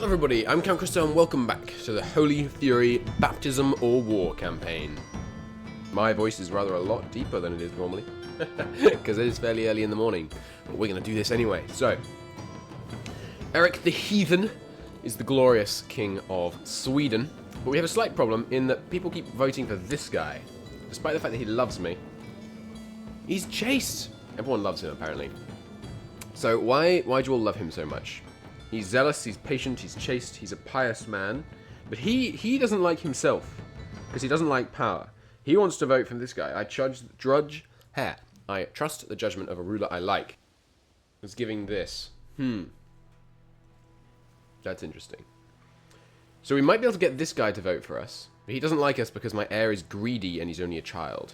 Hello everybody, I'm Count Crystal and welcome back to the Holy Fury Baptism or War campaign. My voice is rather a lot deeper than it is normally, because it is fairly early in the morning, but we're going to do this anyway. So, Eric the Heathen is the glorious king of Sweden, but we have a slight problem in that people keep voting for this guy, despite the fact that he loves me. He's chaste! Everyone loves him apparently. So why do you all love him so much? He's zealous, he's patient, he's chaste, he's a pious man. But he doesn't like himself, because he doesn't like power. He wants to vote for this guy. I trust the judgment of a ruler I like. It's giving this. That's interesting. So we might be able to get this guy to vote for us. But he doesn't like us because my heir is greedy and he's only a child.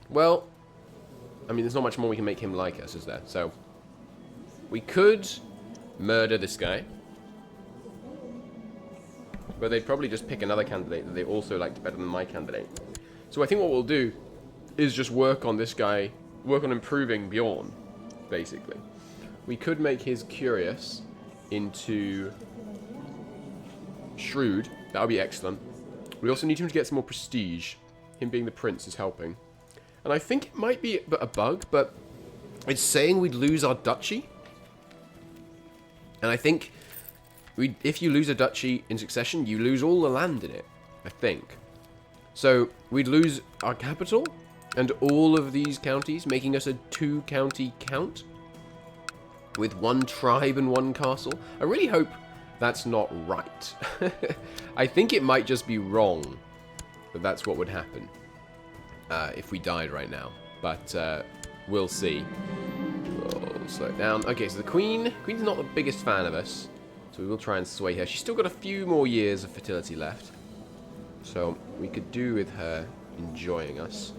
Well, I mean, there's not much more we can make him like us, is there? So we could murder this guy, but they'd probably just pick another candidate that they also liked better than my candidate. So I think what we'll do is just work on this guy, work on improving Bjorn, basically. We could make his curious into shrewd. That would be excellent. We also need him to get some more prestige. Him being the prince is helping. And I think it might be a bug, but it's saying we'd lose our duchy. And I think if you lose a duchy in succession, you lose all the land in it, I think. So we'd lose our capital and all of these counties, making us a 2-county count with 1 tribe and 1 castle. I really hope that's not right. I think it might just be wrong that that's what would happen if we died right now. But we'll see. Slow it down. Okay, so the Queen's not the biggest fan of us, so we will try and sway her. She's still got a few more years of fertility left, so we could do with her enjoying us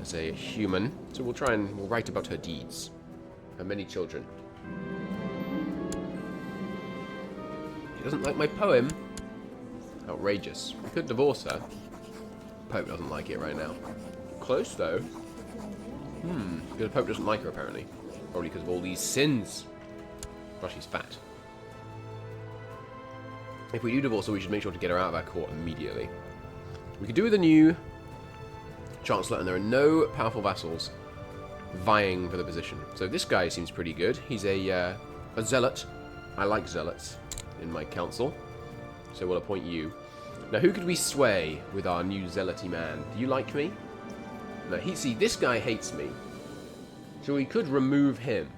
as a human. So we'll write about her deeds, her many children. She doesn't like my poem. Outrageous. We could divorce her. Pope doesn't like it right now. Close though. Because the Pope doesn't like her apparently. Probably because of all these sins. Gosh, she's fat. If we do divorce her, we should make sure to get her out of our court immediately. We could do with a new Chancellor, and there are no powerful vassals vying for the position. So this guy seems pretty good. He's a zealot. I like zealots in my council. So we'll appoint you. Now, who could we sway with our new zealoty man? Do you like me? No, see, this guy hates me. So we could remove him.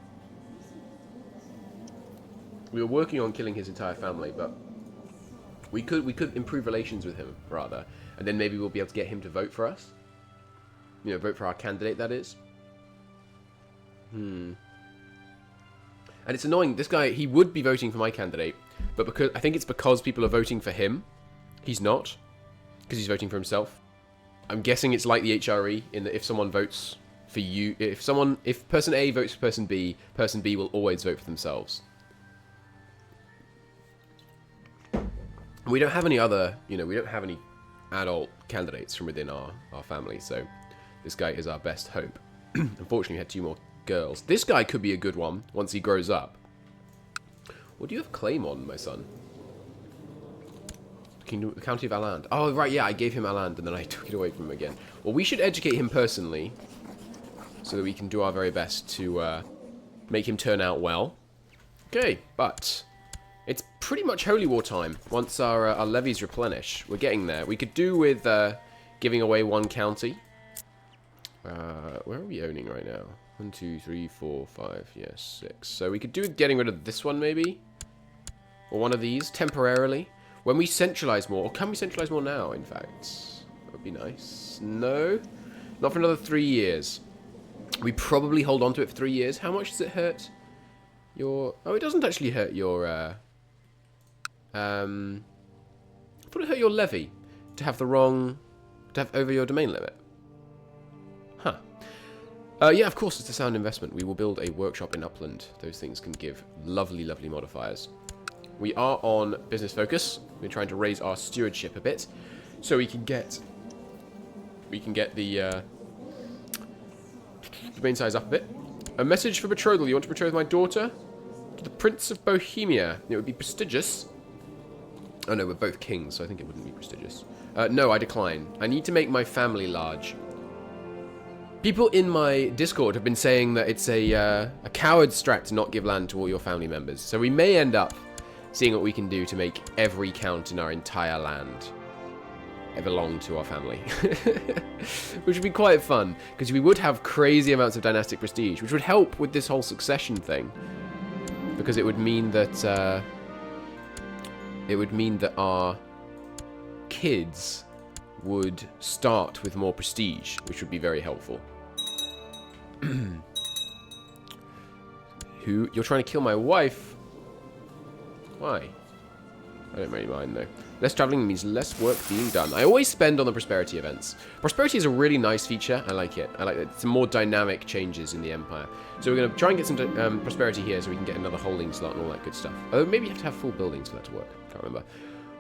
We were working on killing his entire family, but we could improve relations with him, rather. And then maybe we'll be able to get him to vote for us. You know, vote for our candidate, that is. And it's annoying. This guy, he would be voting for my candidate, but I think it's because people are voting for him. He's not, because he's voting for himself. I'm guessing it's like the HRE, in that if someone votes for you, if person A votes for person B will always vote for themselves. We don't have any other, we don't have any adult candidates from within our family, so this guy is our best hope. Unfortunately, we had 2 more girls. This guy could be a good one once he grows up. What do you have claim on, my son? Kingdom, County of Aland. Oh, right, yeah, I gave him Aland and then I took it away from him again. Well, we should educate him personally so that we can do our very best to make him turn out well. Okay, but it's pretty much Holy War time once our levies replenish. We're getting there. We could do with giving away 1 county. Where are we owning right now? 1, 2, 3, 4, 5, yes, 6. So we could do with getting rid of this one, maybe? Or one of these, temporarily. When we centralize more, or can we centralize more now, in fact? That would be nice. No? Not for another 3 years. We probably hold on to it for 3 years. How much does it hurt your... Oh, it doesn't actually hurt your... I thought it hurt your levy to have over your domain limit. Huh. Yeah, of course, it's a sound investment. We will build a workshop in Upland. Those things can give lovely, lovely modifiers. We are on business focus. We're trying to raise our stewardship a bit, so we can get the domain size up a bit. A message for betrothal. You want to betroth my daughter? the Prince of Bohemia. It would be prestigious. Oh no, we're both kings, so I think it wouldn't be prestigious. No, I decline. I need to make my family large. People in my Discord have been saying that it's a coward strat to not give land to all your family members. So we may end up seeing what we can do to make every count in our entire land belong to our family. Which would be quite fun, because we would have crazy amounts of dynastic prestige, which would help with this whole succession thing. Because it would mean that our kids would start with more prestige, which would be very helpful. Who? You're trying to kill my wife? Why? I don't really mind, though. Less traveling means less work being done. I always spend on the prosperity events. Prosperity is a really nice feature. I like it. I like it. Some more dynamic changes in the Empire. So we're going to try and get some prosperity here so we can get another holding slot and all that good stuff. Although maybe you have to have full buildings for that to work. Can't remember.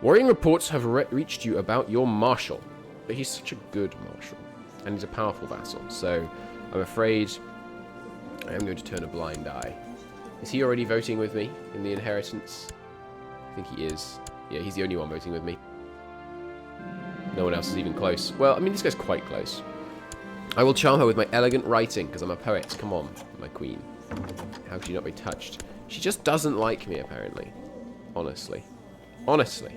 Worrying reports have reached you about your marshal. But he's such a good marshal. And he's a powerful vassal. So I'm afraid I am going to turn a blind eye. Is he already voting with me in the inheritance? I think he is. Yeah, he's the only one voting with me. No one else is even close. Well, I mean, this guy's quite close. I will charm her with my elegant writing, because I'm a poet. Come on, my queen. How could you not be touched? She just doesn't like me, apparently. Honestly. Honestly.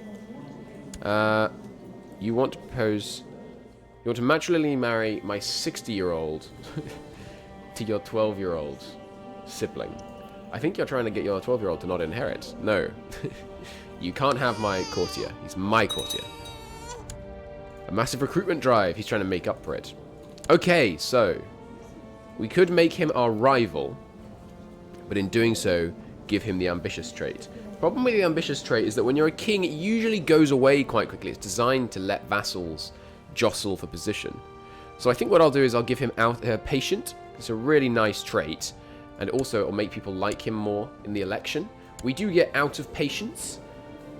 You want to propose... You want to matrimonially marry my 60-year-old to your 12-year-old sibling. I think you're trying to get your 12-year-old to not inherit. No. You can't have my courtier. He's my courtier. A massive recruitment drive. He's trying to make up for it. Okay, so we could make him our rival, but in doing so, give him the ambitious trait. Problem with the ambitious trait is that when you're a king, it usually goes away quite quickly. It's designed to let vassals jostle for position. So I think what I'll do is I'll give him patient. It's a really nice trait, and also it'll make people like him more in the election. We do get out of patience,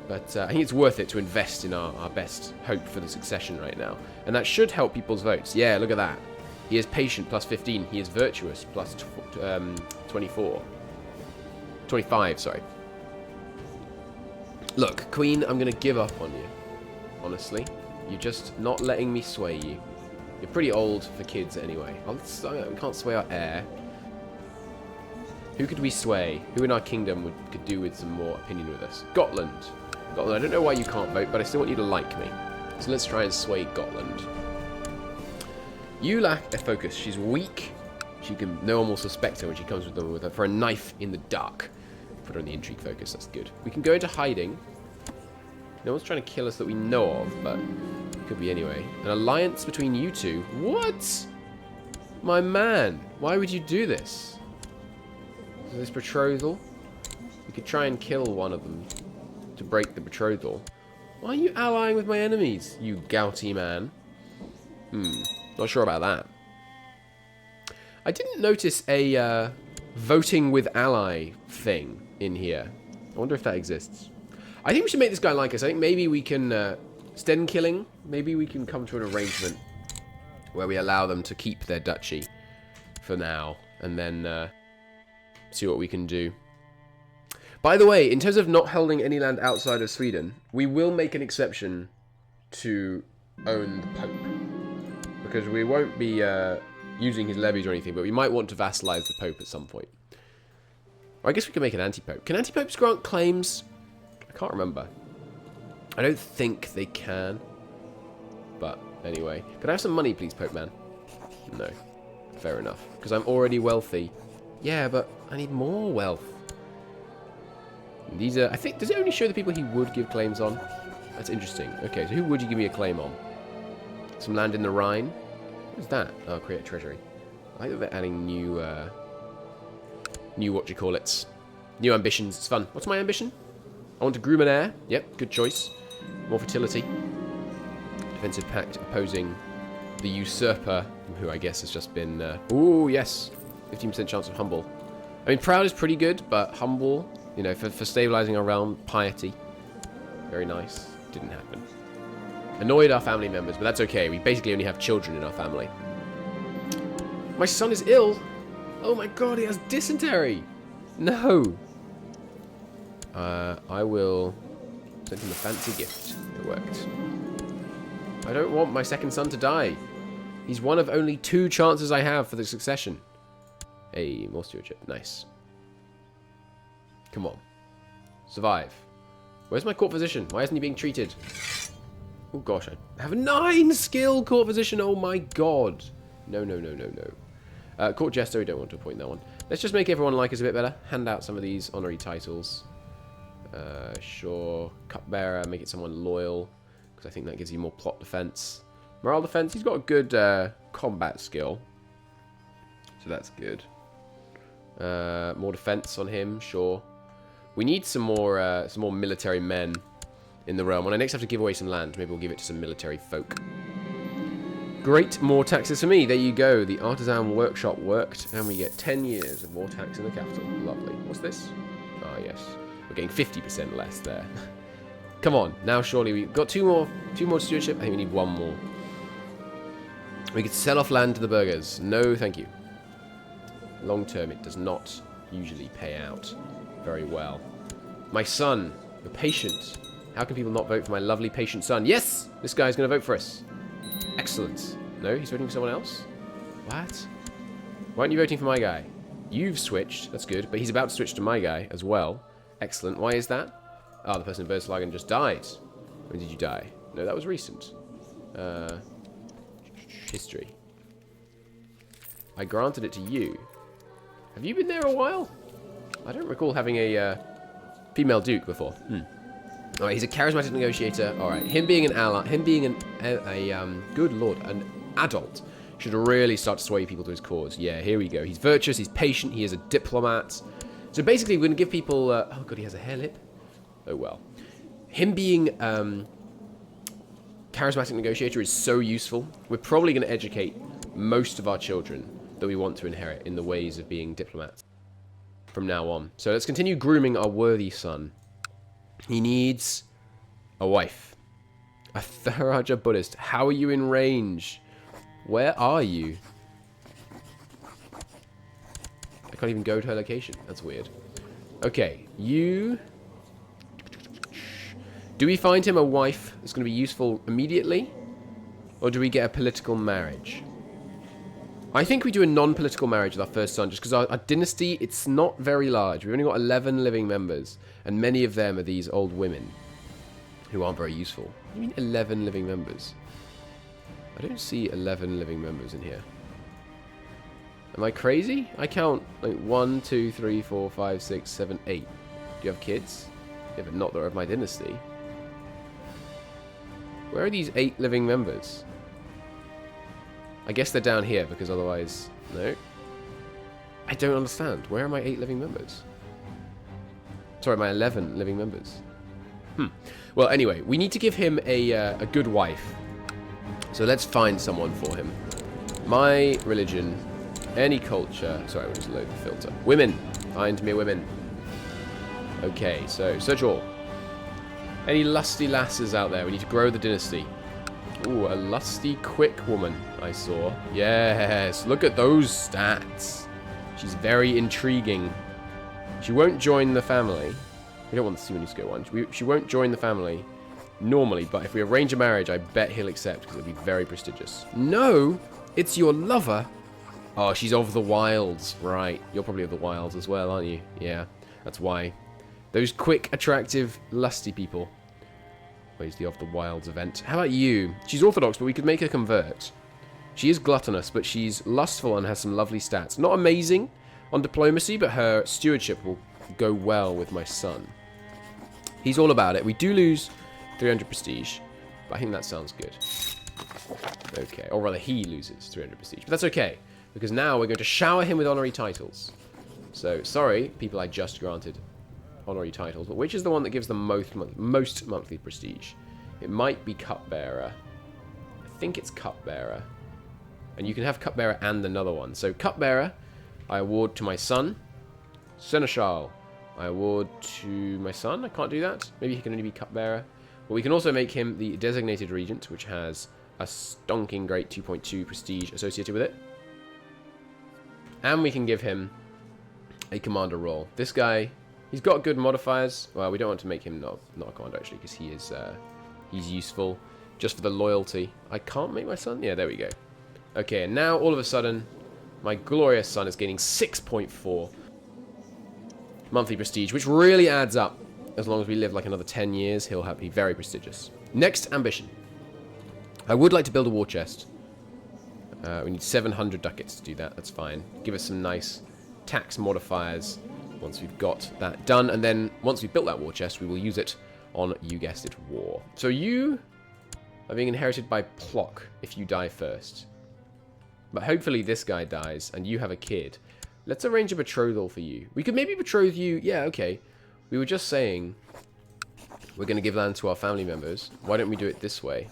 but I think it's worth it to invest in our best hope for the succession right now. And that should help people's votes. Yeah, look at that. He is patient plus 15. He is virtuous plus 24. 25, sorry. Look, Queen, I'm going to give up on you. Honestly. You're just not letting me sway you. You're pretty old for kids anyway. We can't sway our heir. Who could we sway? Who in our kingdom could do with some more opinion with us? Gotland. Gotland, I don't know why you can't vote, but I still want you to like me. So let's try and sway Gotland. You lack a focus. She's weak. No one will suspect her when she comes with her for a knife in the dark. Put her on the intrigue focus. That's good. We can go into hiding. No one's trying to kill us that we know of, but it could be anyway. An alliance between you two. What? My man. Why would you do this? Is this betrothal? We could try and kill one of them to break the betrothal. Why are you allying with my enemies, you gouty man? Not sure about that. I didn't notice a voting with ally thing in here. I wonder if that exists. I think we should make this guy like us. I think maybe we can... Sten killing? Maybe we can come to an arrangement where we allow them to keep their duchy for now. And then see what we can do. By the way, in terms of not holding any land outside of Sweden, we will make an exception to own the Pope. Because we won't be using his levies or anything, but we might want to vassalize the Pope at some point. Or I guess we can make an anti-Pope. Can anti-Popes grant claims? I can't remember. I don't think they can. But anyway. Could I have some money, please, Pope man? No. Fair enough. Because I'm already wealthy. Yeah, but I need more wealth. These are... I think... Does it only show the people he would give claims on? That's interesting. Okay, so who would you give me a claim on? Some land in the Rhine? What is that? Oh, create a treasury. I like that they're adding new... new what-do-you-call-it? New ambitions. It's fun. What's my ambition? I want to groom an heir. Yep, good choice. More fertility. Defensive pact opposing the usurper, who I guess has just been... Ooh, yes. 15% chance of humble. I mean, proud is pretty good, but humble, you know, for stabilizing our realm, piety. Very nice. Didn't happen. Annoyed our family members, but that's okay. We basically only have children in our family. My son is ill. Oh my god, he has dysentery. No. I will send him a fancy gift. It worked. I don't want my second son to die. He's one of only 2 chances I have for the succession. Hey, more stewardship. Nice. Come on. Survive. Where's my court physician? Why isn't he being treated? Oh gosh, I have a 9 skill court physician. Oh my god. No, no, no, no, no. Court jester, we don't want to appoint that one. Let's just make everyone like us a bit better. Hand out some of these honorary titles. Sure. Cupbearer, make it someone loyal. Because I think that gives you more plot defense. Morale defense, he's got a good combat skill. So that's good. More defense on him, sure. We need some more military men in the realm. When I next have to give away some land, maybe we'll give it to some military folk. Great, more taxes for me. There you go. The artisan workshop worked, and we get 10 years of more tax in the capital. Lovely. What's this? Ah, yes. We're getting 50% less there. Come on. Now, surely we've got two more stewardship. I think we need 1 more. We could sell off land to the burghers. No, thank you. Long term, it does not usually pay out very well. My son, you're patient. How can people not vote for my lovely patient son? Yes! This guy's going to vote for us. Excellent. No, he's voting for someone else? What? Why aren't you voting for my guy? You've switched. That's good. But he's about to switch to my guy as well. Excellent. Why is that? Ah, the person in Verslagen just died. When did you die? No, that was recent. History. I granted it to you. Have you been there a while? I don't recall having a female duke before. Alright, he's a charismatic negotiator. Alright, him being an ally, him being good lord, an adult, should really start to sway people to his cause. Yeah, here we go. He's virtuous, he's patient, he is a diplomat. So basically, we're going to give people... oh god, he has a hair lip. Oh well. Him being charismatic negotiator is so useful. We're probably going to educate most of our children that we want to inherit in the ways of being diplomats from now on. So let's continue grooming our worthy son. He needs a wife. A Tharaja Buddhist. How are you in range? Where are you? I can't even go to her location. That's weird. Okay, you... Do we find him a wife that's going to be useful immediately? Or do we get a political marriage? I think we do a non-political marriage with our first son, just because our dynasty, it's not very large. We've only got 11 living members, and many of them are these old women who aren't very useful. What do you mean 11 living members? I don't see 11 living members in here. Am I crazy? I count like 1, 2, 3, 4, 5, 6, 7, 8. Do you have kids? Yeah, but not that are of my dynasty. Where are these 8 living members? I guess they're down here, because otherwise... No. I don't understand. Where are my 8 living members? Sorry, my 11 living members. Well, anyway, we need to give him a good wife. So let's find someone for him. My religion, any culture... Sorry, we'll just load the filter. Women. Find me women. Okay, so search all. Any lusty lasses out there? We need to grow the dynasty. Ooh, a lusty, quick woman, I saw. Yes, look at those stats. She's very intriguing. She won't join the family. We don't want the Simonusco one. She won't join the family normally, but if we arrange a marriage, I bet he'll accept, because it'll be very prestigious. No, it's your lover. Oh, she's of the wilds. Right, you're probably of the wilds as well, aren't you? Yeah, that's why. Those quick, attractive, lusty people. Where's the Of the Wilds event? How about you? She's Orthodox, but we could make her convert. She is gluttonous, but she's lustful and has some lovely stats. Not amazing on diplomacy, but her stewardship will go well with my son. He's all about it. We do lose 300 prestige, but I think that sounds good. Okay, or rather he loses 300 prestige, but that's okay, because now we're going to shower him with honorary titles. So, sorry, people I just granted honorary titles, but which is the one that gives the most monthly prestige? It might be Cupbearer. I think it's Cupbearer. And you can have Cupbearer and another one. So Cupbearer, I award to my son. Seneschal, I award to my son. I can't do that. Maybe he can only be Cupbearer. But we can also make him the designated regent, which has a stonking great 2.2 prestige associated with it. And we can give him a commander role. This guy He's got good modifiers. Well, we don't want to make him not a commander, actually, because he is he's useful. Just for the loyalty. I can't make my son? Yeah, there we go. Okay, and now, all of a sudden, my glorious son is gaining 6.4 monthly prestige, which really adds up. As long as we live like another 10 years, he'll be very prestigious. Next ambition. I would like to build a war chest. We need 700 ducats to do that. That's fine. Give us some nice tax modifiers once we've got that done. And then, once we've built that war chest, we will use it on, you guessed it, war. So you are being inherited by Plock if you die first. But hopefully this guy dies and you have a kid. Let's arrange a betrothal for you. We could maybe betroth you. Yeah, okay. We were just saying we're going to give land to our family members. Why don't we do it this way?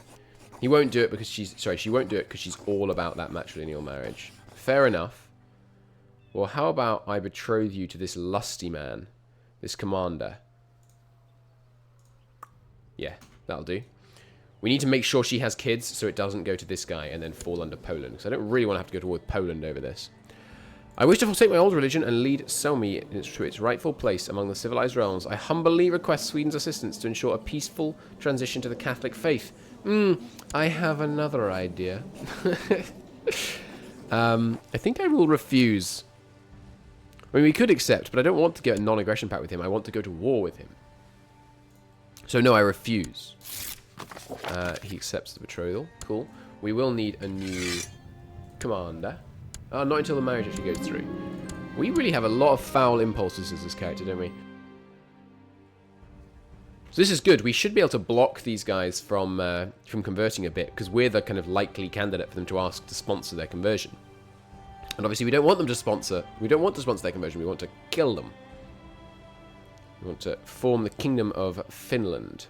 He won't do it because she's... Sorry, she won't do it because she's all about that matrilineal marriage. Fair enough. Well, how about I betroth you to this lusty man? This commander. Yeah, that'll do. We need to make sure she has kids so it doesn't go to this guy and then fall under Poland. Because I don't really want to have to go to war with Poland over this. I wish to forsake my old religion and lead Selmy to its rightful place among the civilized realms. I humbly request Sweden's assistance to ensure a peaceful transition to the Catholic faith. I have another idea. I think I will refuse. I mean, we could accept, but I don't want to get a non-aggression pact with him. I want to go to war with him. So no, I refuse. He accepts the betrothal. Cool. We will need a new commander. Not until the marriage actually goes through. We really have a lot of foul impulses as this character, don't we? So this is good. We should be able to block these guys from converting a bit, because we're the kind of likely candidate for them to ask to sponsor their conversion. And obviously we don't want them to sponsor. We don't want to sponsor their conversion. We want to kill them. We want to form the Kingdom of Finland.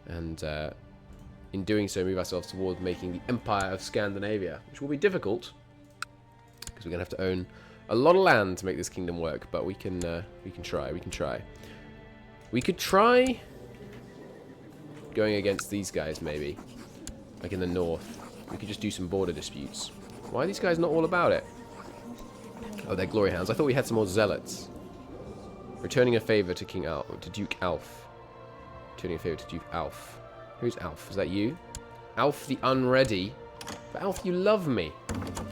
And in doing so, move ourselves towards making the Empire of Scandinavia, which will be difficult. Because we're going to have to own a lot of land to make this kingdom work, but we can try. We could try going against these guys, maybe, like in the north. We could just do some border disputes. Why are these guys not all about it? Oh, they're glory hounds. I thought we had some more zealots. Returning a favor to Duke Alf. Returning a favor to Duke Alf. Who's Alf? Is that you? Alf the Unready. But Alf, you love me.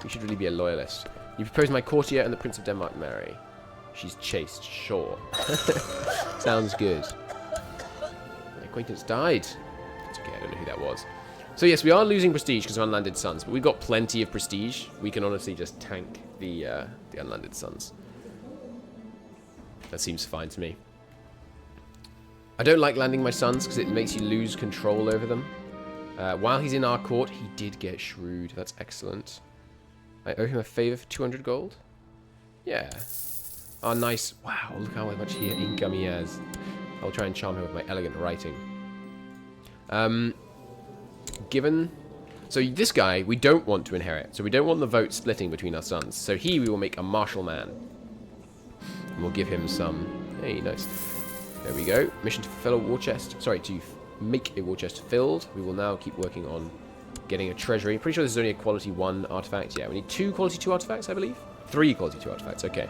You should really be a loyalist. You propose my courtier and the Prince of Denmark marry. She's chaste, sure. Sounds good. My acquaintance died. It's okay, I don't know who that was. So yes, we are losing prestige because of unlanded sons, but we've got plenty of prestige. We can honestly just tank the unlanded sons. That seems fine to me. I don't like landing my sons because it makes you lose control over them. While he's in our court, he did get shrewd. That's excellent. I owe him a favor for 200 gold? Yeah. Oh, nice. Wow, look how much income he has. I'll try and charm him with my elegant writing. So this guy, we don't want to inherit. So we don't want the vote splitting between our sons. So we will make a martial man. And we'll give him some... Hey, nice. There we go. Mission to fulfill a war chest. Sorry, to make a war chest filled. We will now keep working on getting a treasury. Pretty sure this is only a quality 1 artifact. Yeah, we need 2 quality 2 artifacts, I believe. 3 quality 2 artifacts. Okay.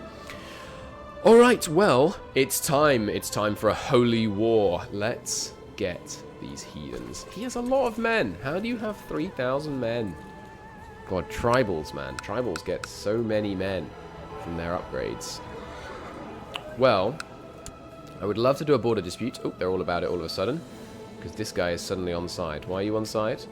Alright, well, it's time. It's time for a holy war. Let's get these heathens. He has a lot of men. How do you have 3,000 men? God, tribals, man. Tribals get so many men from their upgrades. Well, I would love to do a border dispute. Oh, they're all about it all of a sudden. Because this guy is suddenly on side. Why are you on side?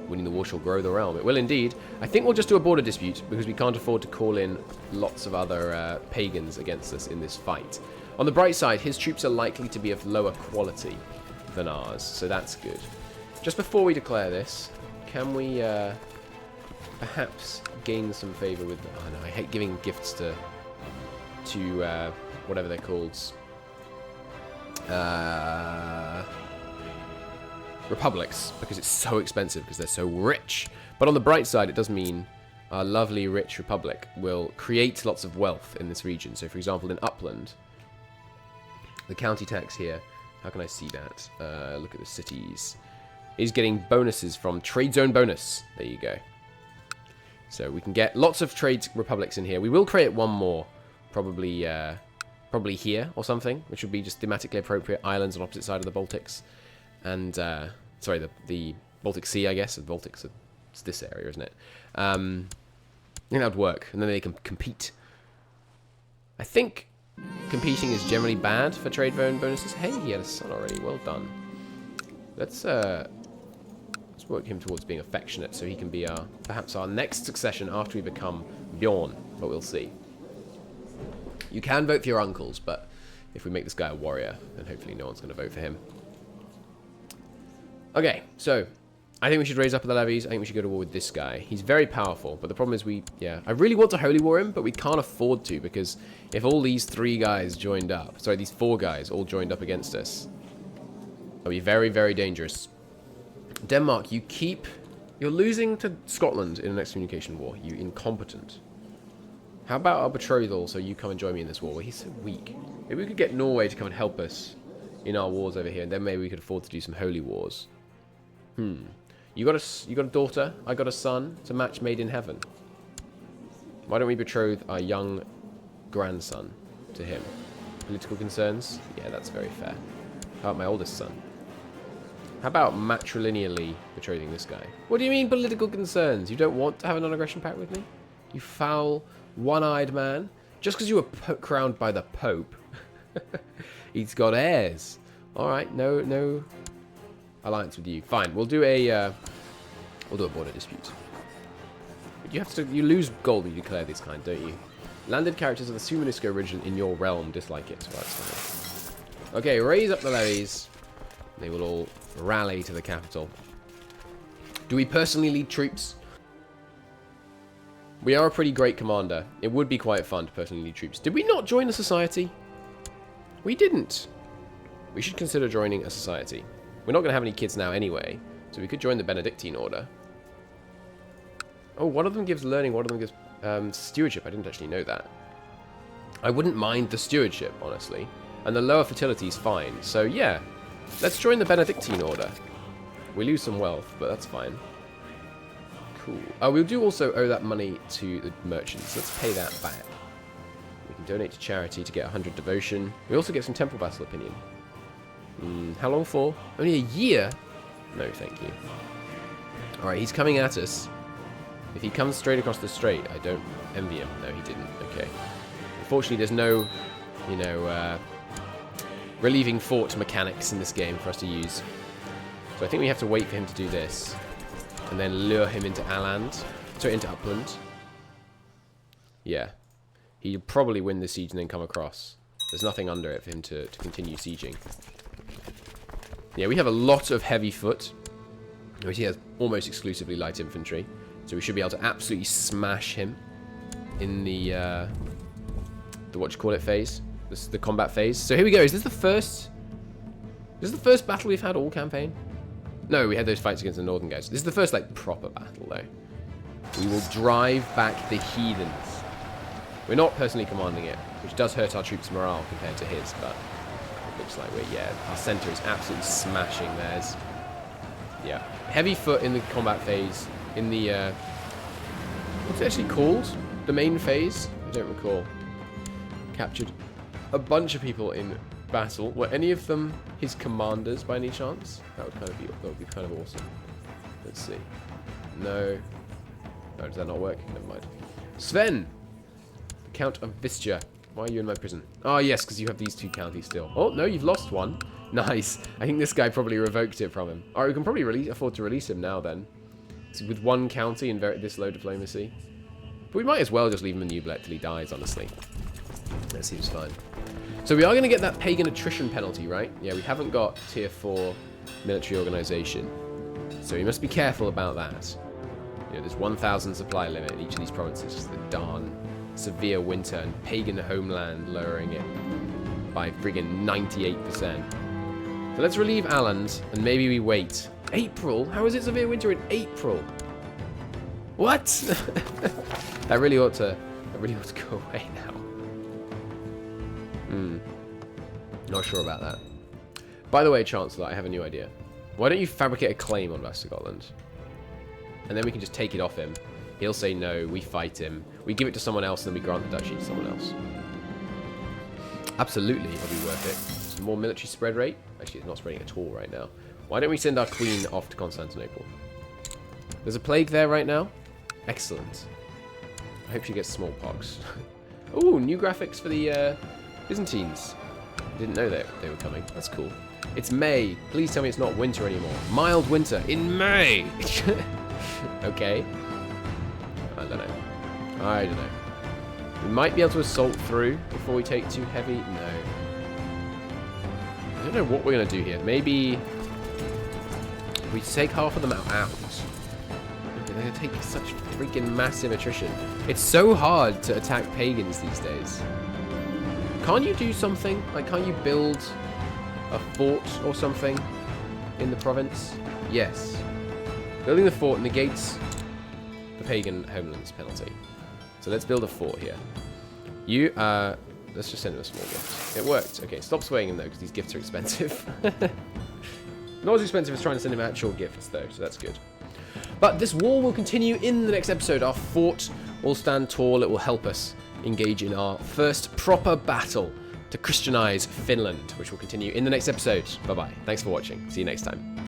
Winning the war shall grow the realm. It will indeed. I think we'll just do a border dispute because we can't afford to call in lots of other pagans against us in this fight. On the bright side, his troops are likely to be of lower quality than ours, so that's good. Just before we declare this, can we perhaps gain some favor with... Oh no, I hate giving gifts to whatever they're called. Republics, because it's so expensive, because they're so rich. But on the bright side, it does mean our lovely rich republic will create lots of wealth in this region. So for example, in Upland, the county tax here, how can I see that? Look at the cities. Is getting bonuses from trade zone bonus. There you go. So we can get lots of trade republics in here. We will create one more, probably probably here or something, which would be just thematically appropriate. Islands on opposite side of the Baltics. And, sorry, the Baltic Sea, I guess. The Baltics, it's this area, isn't it? I think that would work. And then they can compete. I think competing is generally bad for trade bonuses. Hey, he had a son already. Well done. Let's work him towards being affectionate so he can be perhaps our next succession after we become Bjorn. But we'll see. You can vote for your uncles, but if we make this guy a warrior, then hopefully no one's going to vote for him. Okay, so I think we should raise up the levies. I think we should go to war with this guy. He's very powerful, but the problem is I really want to holy war him, but we can't afford to, because if all these these 4 guys all joined up against us, it'll be very, very dangerous. Denmark, you're losing to Scotland in an excommunication war, you incompetent. How about our betrothal so you come and join me in this war? Well, he's so weak. Maybe we could get Norway to come and help us in our wars over here, and then maybe we could afford to do some holy wars. You got a daughter, I got a son. It's a match made in heaven. Why don't we betroth our young grandson to him? Political concerns? Yeah, that's very fair. How about my oldest son? How about matrilineally betrothing this guy? What do you mean political concerns? You don't want to have a non-aggression pact with me? You foul, one-eyed man? Just because you were crowned by the Pope. He's got heirs. Alright, no alliance with you. Fine, we'll do a border dispute. You lose gold when you declare this kind, don't you? Landed characters of the Sumanisco region in your realm dislike it. Well, that's fine. Okay, raise up the levies. They will all rally to the capital. Do we personally lead troops? We are a pretty great commander. It would be quite fun to personally lead troops. Did we not join a society? We didn't. We should consider joining a society. We're not going to have any kids now anyway, so we could join the Benedictine order. Oh, one of them gives learning, one of them gives stewardship. I didn't actually know that. I wouldn't mind the stewardship, honestly. And the lower fertility is fine. So, yeah. Let's join the Benedictine order. We lose some wealth, but that's fine. Cool. Oh, we do also owe that money to the merchants. Let's pay that back. We can donate to charity to get 100 devotion. We also get some temple vassal opinion. How long for? Only a year? No, thank you. Alright, he's coming at us. If he comes straight across the strait, I don't envy him. No, he didn't. Okay. Unfortunately, there's no, relieving fort mechanics in this game for us to use. So I think we have to wait for him to do this. And then lure him into into Upland. Yeah. He'll probably win the siege and then come across. There's nothing under it for him to continue sieging. Yeah, we have a lot of heavy foot. Which he has almost exclusively light infantry. So we should be able to absolutely smash him in the what you call it phase. This is the combat phase. So here we go. Is this the first battle we've had all campaign? No, we had those fights against the northern guys. This is the first proper battle though. We will drive back the heathens. We're not personally commanding it, which does hurt our troops' morale compared to his, but it looks like our center is absolutely smashing theirs. Yeah. Heavy foot in the combat phase. In the, what's it actually called? The main phase? I don't recall. Captured a bunch of people in battle. Were any of them his commanders by any chance? That would be kind of awesome. Let's see. No. Oh, does that not work? Never mind. Sven! The Count of Vistia. Why are you in my prison? Oh, yes, because you have these 2 counties still. Oh, no, you've lost one. Nice. I think this guy probably revoked it from him. Alright, we can probably afford to release him now, then. So with 1 county and this low diplomacy. But we might as well just leave him in Nublet till he dies, honestly. That seems fine. So we are going to get that pagan attrition penalty, right? Yeah, we haven't got tier 4 military organization. So we must be careful about that. There's 1,000 supply limit in each of these provinces. The darn severe winter and pagan homeland lowering it by friggin' 98%. So let's relieve Aland, and maybe we wait. April? How is it severe winter in April? What? That really ought to go away now. Not sure about that. By the way, Chancellor, I have a new idea. Why don't you fabricate a claim on West Scotland? And then we can just take it off him. He'll say no, we fight him. We give it to someone else, and then we grant the duchy to someone else. Absolutely, it'll be worth it. Some more military spread rate. Actually, it's not spreading at all right now. Why don't we send our queen off to Constantinople? There's a plague there right now. Excellent. I hope she gets smallpox. Ooh, new graphics for the Byzantines. Didn't know that they were coming. That's cool. It's May. Please tell me it's not winter anymore. Mild winter in May. Okay. I don't know. I don't know. We might be able to assault through before we take too heavy. No. I don't know what we're going to do here. Maybe we take half of them out. They're going to take such freaking massive attrition. It's so hard to attack pagans these days. Can't you do something? Like, can't you build a fort or something in the province? Yes. Building the fort negates the pagan homelands penalty. So let's build a fort here. You, let's just send him a small gift. It worked. Okay, stop swaying him though, because these gifts are expensive. Not as expensive as trying to send him actual gifts though, so that's good. But this war will continue in the next episode. Our fort will stand tall. It will help us engage in our first proper battle to Christianize Finland, which will continue in the next episode. Bye-bye. Thanks for watching. See you next time.